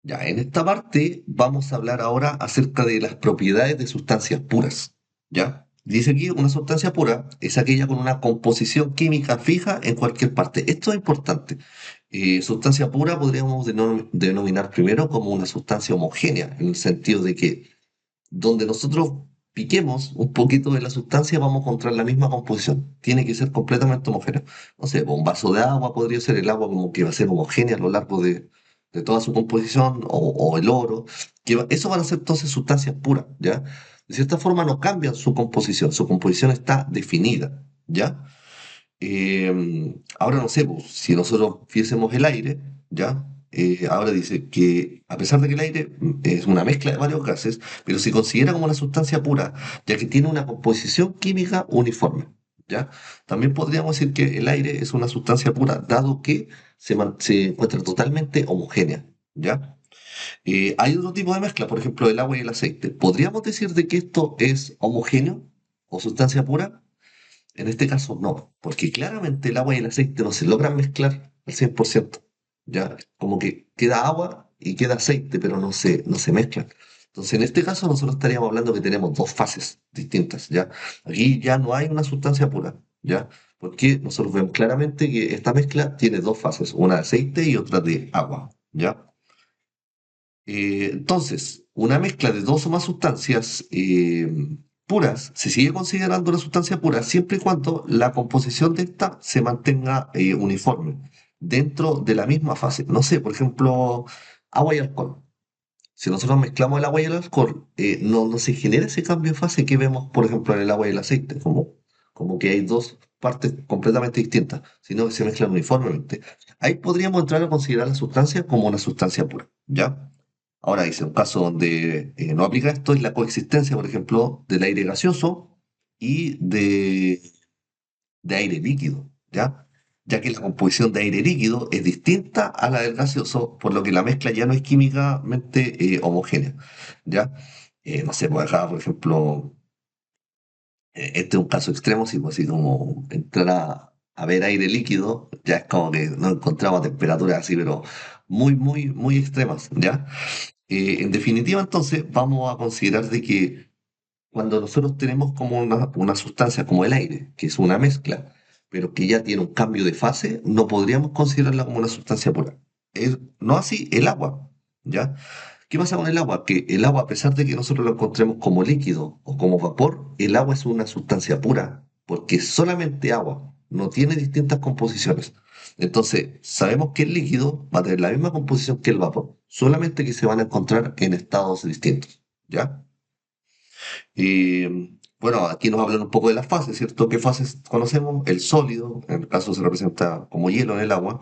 Ya, en esta parte vamos a hablar ahora acerca de las propiedades de sustancias puras. ¿Ya? Dice aquí, una sustancia pura es aquella con una composición química fija en cualquier parte. Esto es importante. Sustancia pura podríamos denominar primero como una sustancia homogénea, en el sentido de que donde nosotros piquemos un poquito de la sustancia vamos a encontrar la misma composición. Tiene que ser completamente homogéneo. No sé, un vaso de agua podría ser el agua como que va a ser homogénea a lo largo de toda su composición, o el oro. Eso van a ser entonces sustancias puras, ¿ya? De cierta forma no cambian su composición está definida, ¿ya? Ahora no sé, pues, si nosotros viésemos el aire, ¿ya? Ahora dice que a pesar de que el aire es una mezcla de varios gases, pero se considera como una sustancia pura, ya que tiene una composición química uniforme, ¿ya? También podríamos decir que el aire es una sustancia pura, dado que se encuentra totalmente homogénea, ¿ya? Hay otro tipo de mezcla, por ejemplo, el agua y el aceite. ¿Podríamos decir de que esto es homogéneo o sustancia pura? En este caso no, porque claramente el agua y el aceite no se logran mezclar al 100%. Ya, como que queda agua y queda aceite, pero no se mezclan. Entonces, en este caso nosotros estaríamos hablando que tenemos dos fases distintas, ¿ya? Aquí ya no hay una sustancia pura, ¿ya? Porque nosotros vemos claramente que esta mezcla tiene dos fases, una de aceite y otra de agua, ¿ya? Entonces, una mezcla de dos o más sustancias puras se sigue considerando una sustancia pura siempre y cuando la composición de esta se mantenga uniforme dentro de la misma fase. No sé, por ejemplo, agua y alcohol. Si nosotros mezclamos el agua y el alcohol, no se genera ese cambio de fase que vemos, por ejemplo, en el agua y el aceite, como que hay dos partes completamente distintas, sino que se mezclan uniformemente. Ahí podríamos entrar a considerar la sustancia como una sustancia pura, ¿ya? Ahora dice, un caso donde no aplica esto es la coexistencia, por ejemplo, del aire gaseoso y de aire líquido, ¿ya? Ya que la composición de aire líquido es distinta a la del gaseoso, por lo que la mezcla ya no es químicamente homogénea, ¿ya? No sé, pues acá, por ejemplo, este es un caso extremo, sí, pues así como entrar a ver aire líquido, ya es como que nos encontramos a temperaturas así, pero muy, muy, muy extremas, ¿ya? En definitiva, entonces, vamos a considerar de que cuando nosotros tenemos como una sustancia como el aire, que es una mezcla, pero que ya tiene un cambio de fase, no podríamos considerarla como una sustancia pura. No así el agua, ¿ya? ¿Qué pasa con el agua? Que el agua, a pesar de que nosotros lo encontremos como líquido o como vapor, el agua es una sustancia pura, porque es solamente agua, no tiene distintas composiciones. Entonces, sabemos que el líquido va a tener la misma composición que el vapor, solamente que se van a encontrar en estados distintos, ¿ya? Y bueno, aquí nos hablan un poco de las fases, ¿cierto? ¿Qué fases conocemos? El sólido, en el caso se representa como hielo en el agua,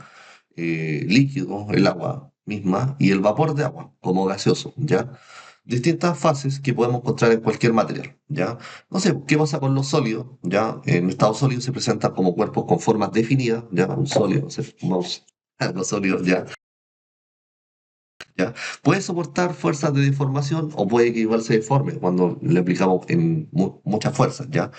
líquido, el agua misma, y el vapor de agua, como gaseoso, ¿ya? Distintas fases que podemos encontrar en cualquier material, ¿ya? No sé, ¿qué pasa con los sólidos? ¿Ya? En estado sólido se presentan como cuerpos con formas definidas, ¿ya? Un sólido, no sé, vamos, algo sólido, ¿ya? ¿Ya? Puede soportar fuerzas de deformación o puede que igual se deforme cuando le aplicamos en muchas fuerzas, ¿ya?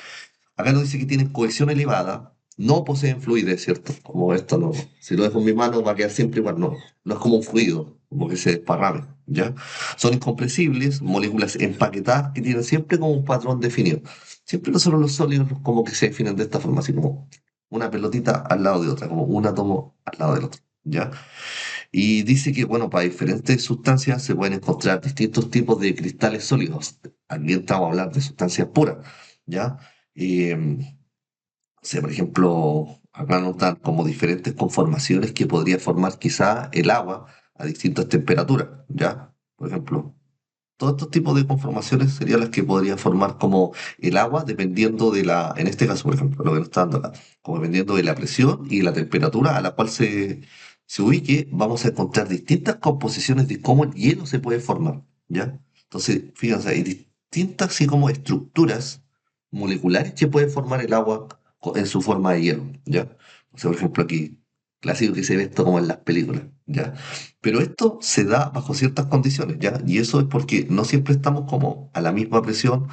Acá nos dice que tienen cohesión elevada, no poseen fluidez, ¿cierto? Como esto no, si lo dejo en mi mano va a quedar siempre igual, no es como un fluido, como que se desparrame, ¿ya? Son incompresibles, moléculas empaquetadas que tienen siempre como un patrón definido. Siempre nosotros los sólidos como que se definen de esta forma, así como una pelotita al lado de otra, como un átomo al lado del otro, ¿ya? Y dice que, bueno, para diferentes sustancias se pueden encontrar distintos tipos de cristales sólidos. Aquí estamos a hablar de sustancias puras, ¿ya? O sea, por ejemplo, acá nos dan como diferentes conformaciones que podría formar quizá el agua a distintas temperaturas, ¿ya? Por ejemplo, todos estos tipos de conformaciones serían las que podrían formar como el agua dependiendo de en este caso, por ejemplo, lo que nos está dando acá, como dependiendo de la presión y la temperatura a la cual se ubique, vamos a encontrar distintas composiciones de cómo el hielo se puede formar, ¿ya? Entonces, fíjense, hay distintas así como estructuras moleculares que pueden formar el agua en su forma de hielo, ¿ya? O sea, por ejemplo, aquí, clásico que se ve esto como en las películas, ¿ya? Pero esto se da bajo ciertas condiciones, ¿ya? Y eso es porque no siempre estamos como a la misma presión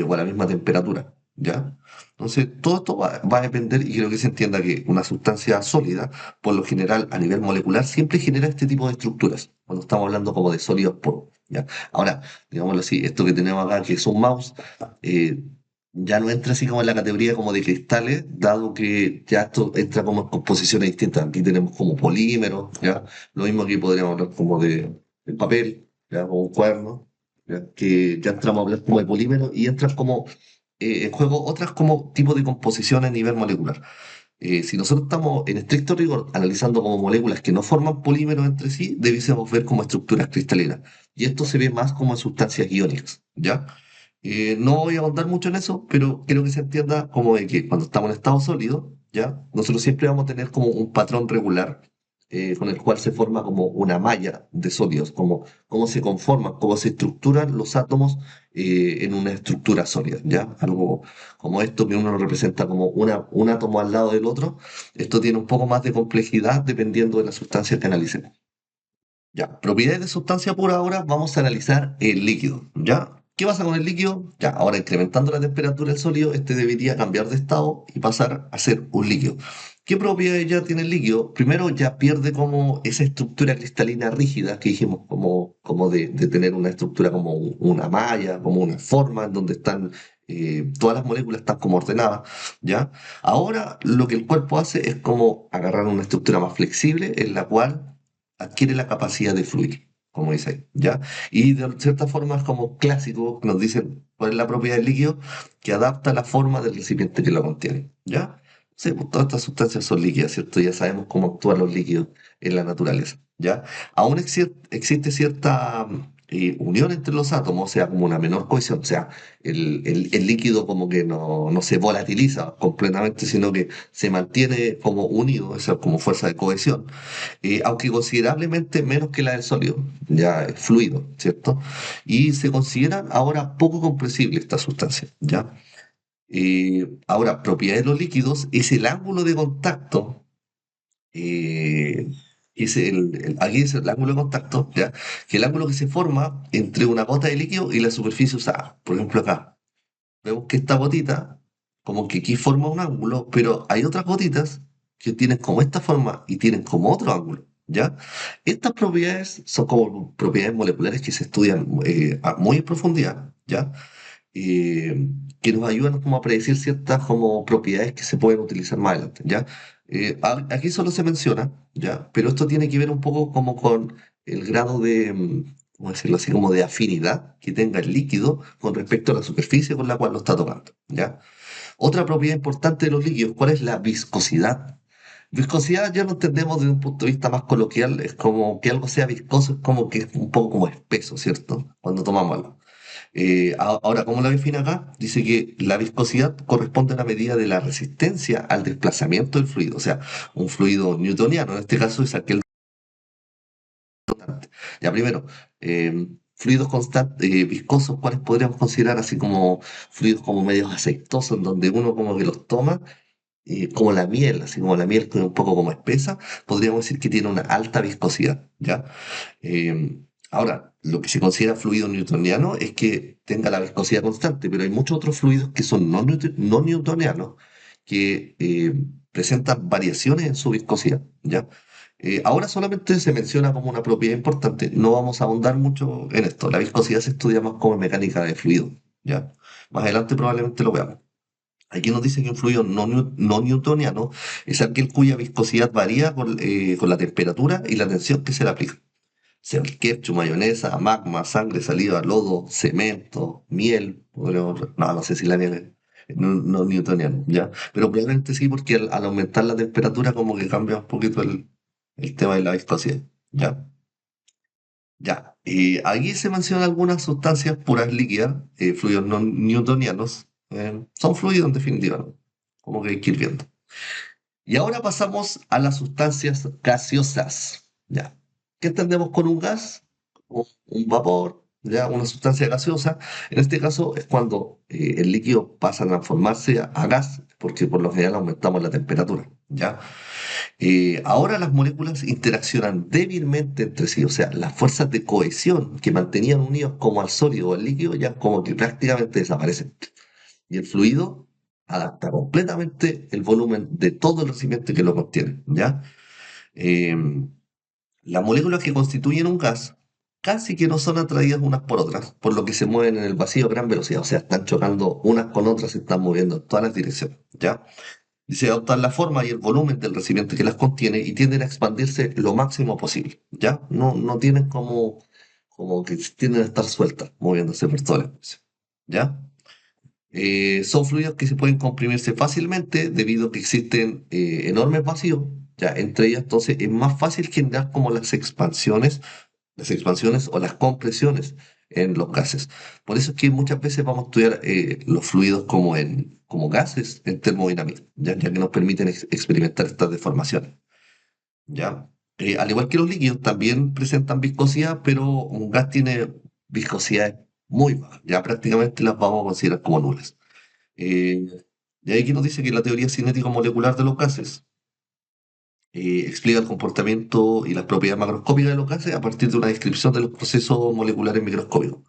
o a la misma temperatura, ¿ya? Entonces, todo esto va a depender y creo que se entienda que una sustancia sólida, por lo general, a nivel molecular, siempre genera este tipo de estructuras, cuando estamos hablando como de sólidos puros, ¿ya? Ahora, digámoslo así, esto que tenemos acá, que es un mouse, eh, ya no entra así como en la categoría como de cristales, dado que ya esto entra como en composiciones distintas. Aquí tenemos como polímeros, ¿ya? Lo mismo aquí podríamos hablar como de papel, ¿ya? O un cuaderno, ¿ya? Que ya entramos a hablar como de polímeros y entran como en juego otras como tipos de composición a nivel molecular. Si nosotros estamos en estricto rigor analizando como moléculas que no forman polímeros entre sí, debiésemos ver como estructuras cristalinas. Y esto se ve más como en sustancias iónicas, ¿ya? No voy a ahondar mucho en eso, pero quiero que se entienda como de que cuando estamos en estado sólido, ¿ya? Nosotros siempre vamos a tener como un patrón regular con el cual se forma como una malla de sólidos, como cómo se conforman, cómo se estructuran los átomos en una estructura sólida, ¿ya? Algo como esto que uno lo representa como un átomo al lado del otro. Esto tiene un poco más de complejidad dependiendo de la sustancia que analicemos. Ya, propiedades de sustancia pura ahora vamos a analizar el líquido, ¿ya? ¿Qué pasa con el líquido? Ya, ahora incrementando la temperatura del sólido, este debería cambiar de estado y pasar a ser un líquido. ¿Qué propiedades ya tiene el líquido? Primero, ya pierde como esa estructura cristalina rígida que dijimos, como de tener una estructura como una malla, como una forma en donde están todas las moléculas están como ordenadas, ¿ya? Ahora lo que el cuerpo hace es como agarrar una estructura más flexible en la cual adquiere la capacidad de fluir, como dice ahí, ¿ya? Y de cierta forma es como clásico, nos dicen cuál es la propiedad del líquido, que adapta la forma del recipiente que lo contiene, ¿ya? Sí, pues todas estas sustancias son líquidas, ¿cierto? Ya sabemos cómo actúan los líquidos en la naturaleza, ¿ya? Aún existe cierta unión entre los átomos, o sea, como una menor cohesión, o sea, el líquido como que no se volatiliza completamente, sino que se mantiene como unido, o sea, como fuerza de cohesión, aunque considerablemente menos que la del sólido, ya es fluido, ¿cierto? Y se consideran ahora poco compresibles estas sustancias, ¿ya? Ahora, propiedad de los líquidos es el ángulo de contacto, eh, aquí es el ángulo de contacto, ¿ya? Que el ángulo que se forma entre una gota de líquido y la superficie usada. Por ejemplo, acá vemos que esta gotita, como que aquí forma un ángulo, pero hay otras gotitas que tienen como esta forma y tienen como otro ángulo, ¿ya? Estas propiedades son como propiedades moleculares que se estudian muy en profundidad, ¿ya? eh, que nos ayudan como a predecir ciertas como propiedades que se pueden utilizar más adelante, ¿ya? Aquí solo se menciona, ¿ya? Pero esto tiene que ver un poco como con el grado de, ¿cómo decirlo así? Como de afinidad que tenga el líquido con respecto a la superficie con la cual lo está tocando, ¿ya? Otra propiedad importante de los líquidos, ¿cuál es la viscosidad? Viscosidad ya lo entendemos desde un punto de vista más coloquial, es como que algo sea viscoso, es como que es un poco como espeso, ¿cierto? Cuando tomamos algo. Ahora, ¿cómo la define acá? Dice que la viscosidad corresponde a la medida de la resistencia al desplazamiento del fluido, o sea, un fluido newtoniano, en este caso es aquel constante. Ya primero, fluidos constantes, viscosos, ¿cuáles podríamos considerar así como fluidos como medios aceitosos, en donde uno como que los toma, como la miel, así como la miel que es un poco como espesa, podríamos decir que tiene una alta viscosidad, ¿ya? Ahora, lo que se considera fluido newtoniano es que tenga la viscosidad constante, pero hay muchos otros fluidos que son no newtonianos que presentan variaciones en su viscosidad, ¿ya? Ahora solamente se menciona como una propiedad importante, no vamos a ahondar mucho en esto. La viscosidad se estudia más como mecánica de fluido, ¿ya? Más adelante probablemente lo veamos. Aquí nos dice que un fluido no newtoniano es aquel cuya viscosidad varía con la temperatura y la tensión que se le aplica. Sea el ketchup, mayonesa, magma, sangre, saliva, lodo, cemento, miel. No sé si la miel es no newtoniano, ¿ya? Pero probablemente sí, porque al aumentar la temperatura como que cambia un poquito el tema de la viscosidad, ¿ya? Ya. Aquí se mencionan algunas sustancias puras líquidas, fluidos no newtonianos. Son fluidos en definitiva, ¿no? Como que hay que ir viendo. Y ahora pasamos a las sustancias gaseosas. Ya. ¿Qué entendemos con un gas? Un vapor, ya una sustancia gaseosa. En este caso es cuando el líquido pasa a transformarse a gas, porque por lo general aumentamos la temperatura. ¿Ya? Ahora las moléculas interaccionan débilmente entre sí, o sea, las fuerzas de cohesión que mantenían unidos como al sólido o al líquido ya como que prácticamente desaparecen. Y el fluido adapta completamente el volumen de todo el recipiente que lo contiene, ¿ya? Em, las moléculas que constituyen un gas casi que no son atraídas unas por otras, por lo que se mueven en el vacío a gran velocidad, o sea, están chocando unas con otras, se están moviendo en todas las direcciones, ¿ya? Y se adoptan la forma y el volumen del recipiente que las contiene y tienden a expandirse lo máximo posible, ¿ya? No tienen como que tienden a estar sueltas, moviéndose por todo el espacio, ¿ya? Son fluidos que se pueden comprimirse fácilmente debido a que existen enormes vacíos, ya entre ellas entonces es más fácil generar como las expansiones o las compresiones en los gases. Por eso es que muchas veces vamos a estudiar los fluidos como gases en termodinámica, ya que nos permiten experimentar estas deformaciones, ¿ya? Al igual que los líquidos, también presentan viscosidad, pero un gas tiene viscosidades muy bajas, ya prácticamente las vamos a considerar como nulas. Eh, de ahí que nos dice que la teoría cinético molecular de los gases explica el comportamiento y las propiedades macroscópicas de los gases a partir de una descripción de los procesos moleculares microscópicos.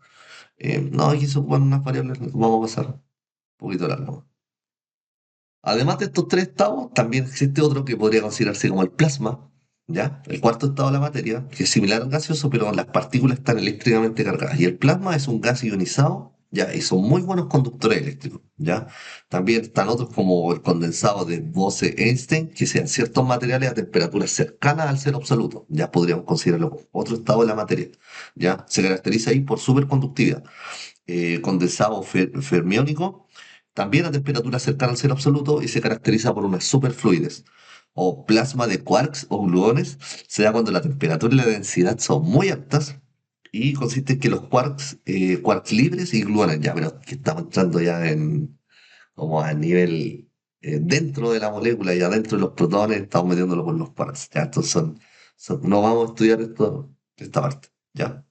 No, aquí se ocupan unas variables, vamos a pasar un poquito largo. Además de estos tres estados, también existe otro que podría considerarse como el plasma, ¿ya? El cuarto estado de la materia, que es similar al gaseoso, pero las partículas están eléctricamente cargadas. Y el plasma es un gas ionizado, ¿ya? Y son muy buenos conductores eléctricos, ¿ya? También están otros como el condensado de Bose-Einstein, que sean ciertos materiales a temperaturas cercanas al cero absoluto, ya podríamos considerarlo como otro estado de la materia, ¿ya? Se caracteriza ahí por superconductividad. Condensado fermiónico, también a temperatura cercana al cero absoluto y se caracteriza por una superfluidez. O plasma de quarks o gluones se da cuando la temperatura y la densidad son muy altas y consiste en que los quarks, quarks libres y gluones, ya, pero que estamos entrando ya en como a nivel dentro de la molécula y adentro de los protones, estamos metiéndolo con los quarks, ya, estos no vamos a estudiar esta parte, ¿ya?